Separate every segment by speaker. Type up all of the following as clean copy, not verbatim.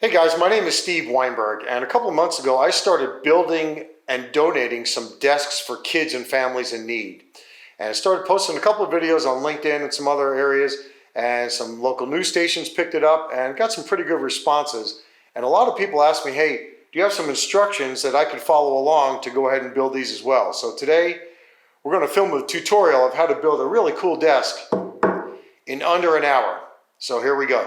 Speaker 1: Hey guys, my name is Steve Weinberg, and a couple of months ago I started building and donating some desks for kids and families in need. And I started posting a couple of videos on LinkedIn and some other areas, and some local news stations picked it up and got some pretty good responses. And a lot of people asked me, hey, do you have some instructions that I could follow along to go ahead and build these as well? So today we're going to film a tutorial of how to build a really cool desk in under an hour. So here we go.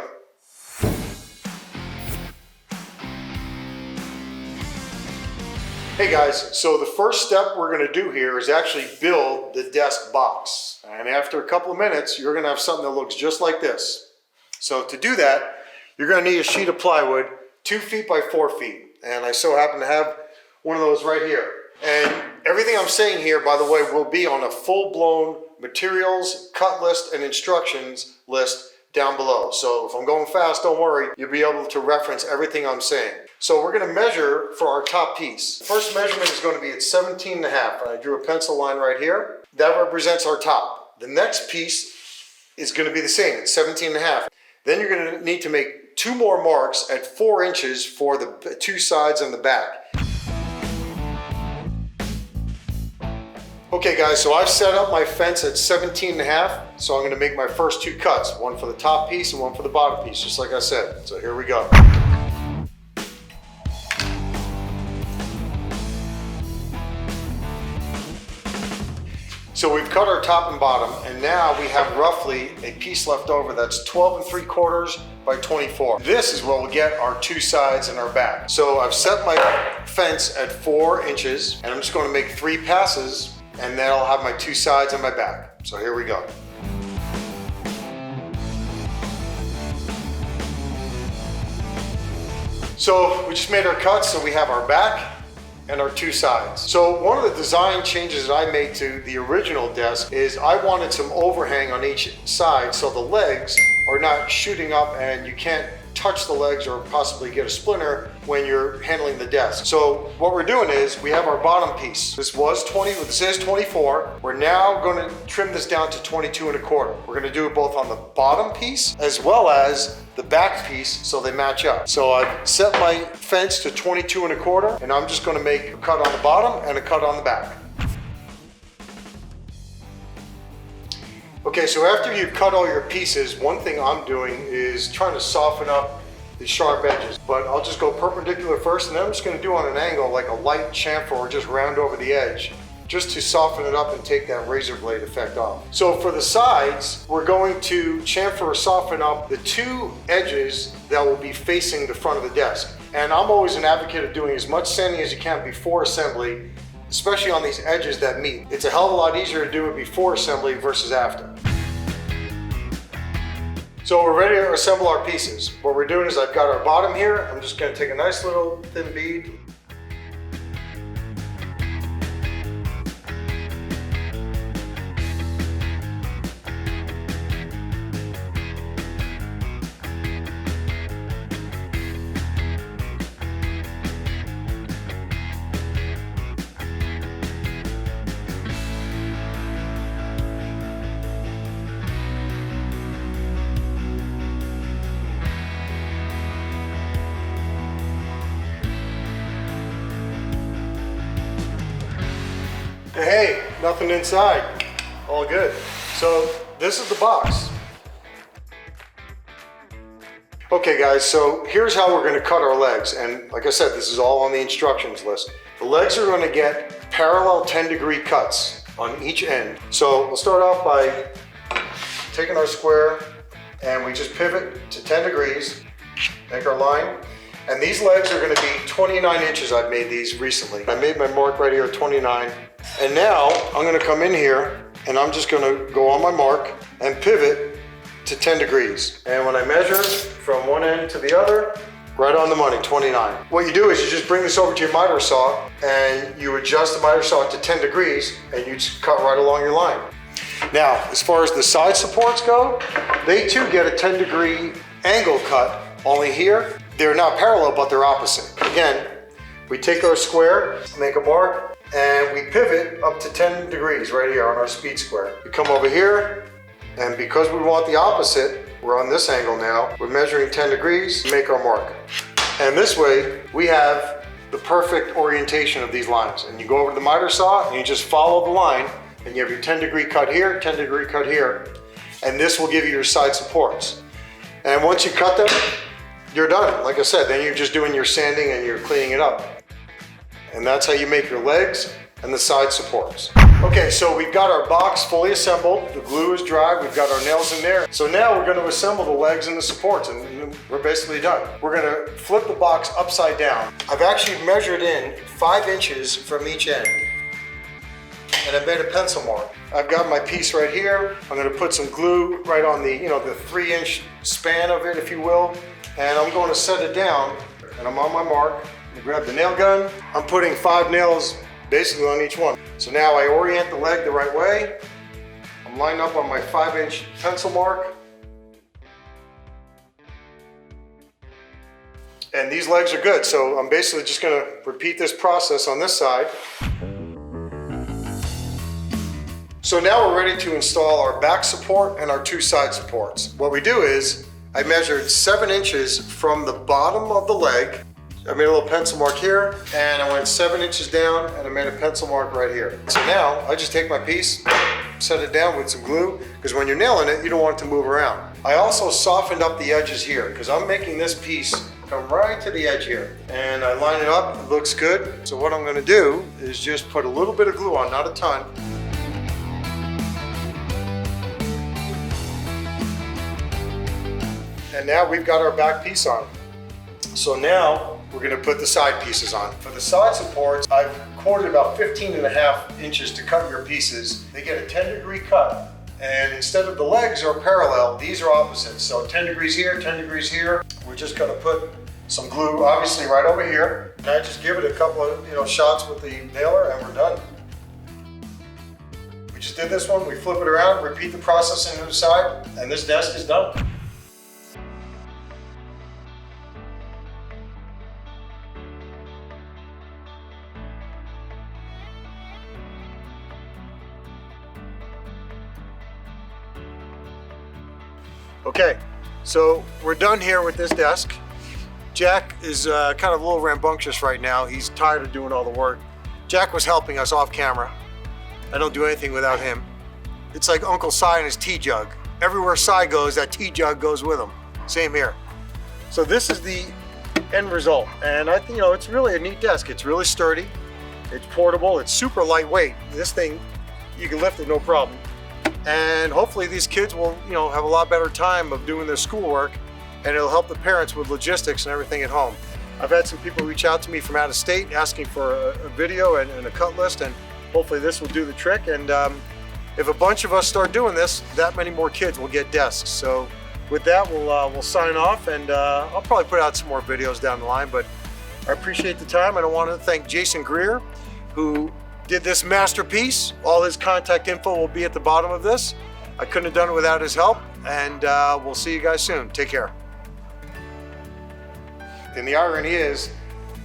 Speaker 1: Hey guys, so the first step we're going to do here is actually build the desk box. And after a couple of minutes, you're going to have something that looks just like this. So to do that, you're going to need a sheet of plywood, 2 feet by 4 feet. And I so happen to have one of those right here. And everything I'm saying here, by the way, will be on a full-blown materials, cut list, and instructions list down below. So if I'm going fast, don't worry, you'll be able to reference everything I'm saying. So we're going to measure for our top piece. The first measurement is going to be at 17 and a half. And I drew a pencil line right here. That represents our top. The next piece is going to be the same at 17 and a half. Then you're going to need to make 2 more marks at 4 inches for the 2 sides and the back. Okay guys, so I've set up my fence at 17 and a half. So I'm going to make my first 2 cuts. One for the top piece and one for the bottom piece, just like I said. So here we go. So we've cut our top and bottom, and now we have roughly a piece left over that's 12 3/4 by 24. This is where we'll get our 2 sides and our back. So I've set my fence at 4 inches, and I'm just going to make 3 passes, and then I'll have my 2 sides and my back. So here we go. So we just made our cuts, so we have our back and our 2 sides. So one of the design changes that I made to the original desk is I wanted some overhang on each side so the legs are not shooting up and you can't touch the legs or possibly get a splinter when you're handling the desk. So what we're doing is we have our bottom piece. This is 24. We're now going to trim this down to 22 and a quarter. We're going to do it both on the bottom piece as well as the back piece so they match up. So I've set my fence to 22 and a quarter, and I'm just going to make a cut on the bottom and a cut on the back. Okay, so after you've cut all your pieces, one thing I'm doing is trying to soften up the sharp edges. But I'll just go perpendicular first, and then I'm just going to do on an angle like a light chamfer or just round over the edge, just to soften it up and take that razor blade effect off. So for the sides, we're going to chamfer or soften up the 2 edges that will be facing the front of the desk. And I'm always an advocate of doing as much sanding as you can before assembly, especially on these edges that meet. It's a hell of a lot easier to do it before assembly versus after. So we're ready to assemble our pieces. What we're doing is I've got our bottom here. I'm just going to take a nice little thin bead. Hey, nothing inside, all good. So this is the box. Okay guys, so here's how we're going to cut our legs. And like I said, this is all on the instructions list. The legs are going to get parallel 10-degree cuts on each end. So we'll start off by taking our square and we just pivot to 10 degrees, make our line. And these legs are going to be 29 inches. I've made these recently. I made my mark right here at 29. And now I'm going to come in here and I'm just going to go on my mark and pivot to 10 degrees. And when I measure from one end to the other, right on the money, 29. What you do is you just bring this over to your miter saw and you adjust the miter saw to 10 degrees and you just cut right along your line. Now, as far as the side supports go, they too get a 10-degree angle cut, only here they're not parallel, but they're opposite. Again, we take our square, make a mark, and we pivot up to 10 degrees right here on our speed square. We come over here, and because we want the opposite, we're on this angle now, we're measuring 10 degrees, make our mark. And this way, we have the perfect orientation of these lines. And you go over to the miter saw and you just follow the line, and you have your 10-degree cut here, 10-degree cut here, and this will give you your side supports. And once you cut them, you're done. Like I said, then you're just doing your sanding and you're cleaning it up. And that's how you make your legs and the side supports. Okay, so we've got our box fully assembled. The glue is dry, we've got our nails in there. So now we're going to assemble the legs and the supports, and we're basically done. We're going to flip the box upside down. I've actually measured in 5 inches from each end, and I've made a pencil mark. I've got my piece right here. I'm going to put some glue right on the, the 3-inch span of it, if you will, and I'm going to set it down, and I'm on my mark. I grab the nail gun. I'm putting 5 nails basically on each one. So now I orient the leg the right way. I'm lined up on my 5-inch pencil mark. And these legs are good, so I'm basically just going to repeat this process on this side. So now we're ready to install our back support and our 2 side supports. What we do is, I measured 7 inches from the bottom of the leg. I made a little pencil mark here, and I went 7 inches down, and I made a pencil mark right here. So now I just take my piece, set it down with some glue, because when you're nailing it, you don't want it to move around. I also softened up the edges here, because I'm making this piece come right to the edge here. And I line it up, it looks good. So what I'm gonna do is just put a little bit of glue on, not a ton. And now we've got our back piece on. So now, we're going to put the side pieces on. For the side supports, I've quartered about 15.5 inches to cut your pieces. They get a 10-degree cut. And instead of the legs are parallel, these are opposites. So 10 degrees here, 10 degrees here. We're just going to put some glue, obviously, right over here. And I just give it a couple of shots with the nailer, and we're done. We just did this one. We flip it around, repeat the process on the other side, and this desk is done. Okay, so we're done here with this desk. Jack is kind of a little rambunctious right now. He's tired of doing all the work. Jack was helping us off camera. I don't do anything without him. It's like Uncle Si and his tea jug. Everywhere Si goes, that tea jug goes with him. Same here. So this is the end result. And I think, it's really a neat desk. It's really sturdy. It's portable. It's super lightweight. This thing, you can lift it no problem. And hopefully these kids will, have a lot better time of doing their schoolwork, and it'll help the parents with logistics and everything at home. I've had some people reach out to me from out of state asking for a video and a cut list, and hopefully this will do the trick. And if a bunch of us start doing this, that many more kids will get desks. So with that, we'll sign off, and I'll probably put out some more videos down the line, but I appreciate the time. And I want to thank Jason Greer, who did this masterpiece. All his contact info will be at the bottom of this. I couldn't have done it without his help, and we'll see you guys soon. Take care. And the irony is,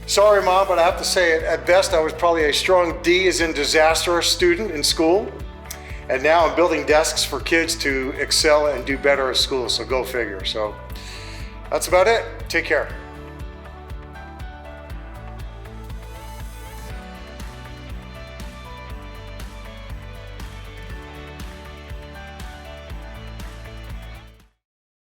Speaker 1: sorry Mom, but I have to say it, at best I was probably a strong D as in disastrous student in school, and now I'm building desks for kids to excel and do better at school, so go figure. So that's about it. Take care.